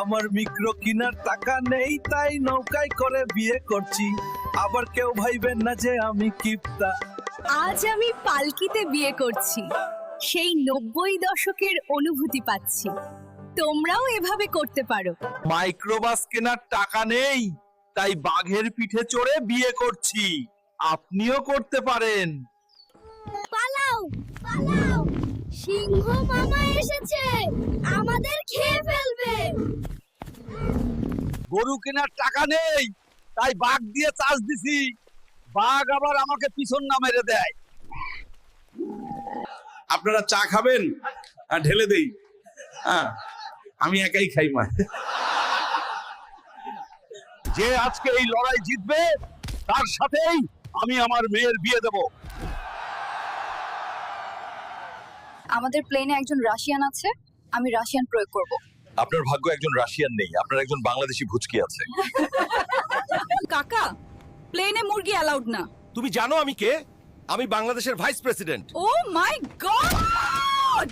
আমার মিক্রো কিনার টাকা নেই, তাই নৌকায় করে বিয়ে করছি। আবার কেউ ভাইবেন না যে আমি কিপটা। আজ আমি পালকিতে বিয়ে করছি, সেই 90 দশকের অনুভূতি পাচ্ছি। তোমরাও এভাবে করতে পারো। মাইক্রোবাস কেনার টাকা নেই, তাই বাঘের পিঠে চড়ে বিয়ে করছি। আপনিও করতে পারেন। পালাও পালাও, সিংহ মামা এসেছে, আমাদের খেয়ে ফেলবে। গরু কেনার টাকা নেই, তাই বাঘ দিয়ে চাষ দিছি। বাঘ আবার আমাকে পিছন না মেরে দেয়। আপনারা চা খাবেন? ঢেলে দেই। হ্যাঁ, আমি একাই খাই মা। যে আজকে এই লড়াই জিতবে, তার সাথেই আমি আমার মেয়ের বিয়ে দেব। আমাদের প্লেনে একজন রাশিয়ান আছে, আমি রাশিয়ান প্রয়োগ করব। আপনার ভাগ্য একজন রাশিয়ান নেই, আপনার একজন বাংলাদেশি ভুচকি আছে। কাকা, প্লেনে মুরগি অ্যালাউড না। তুমি জানো আমি কে? আমি বাংলাদেশের ভাইস প্রেসিডেন্ট। ও মাই গড!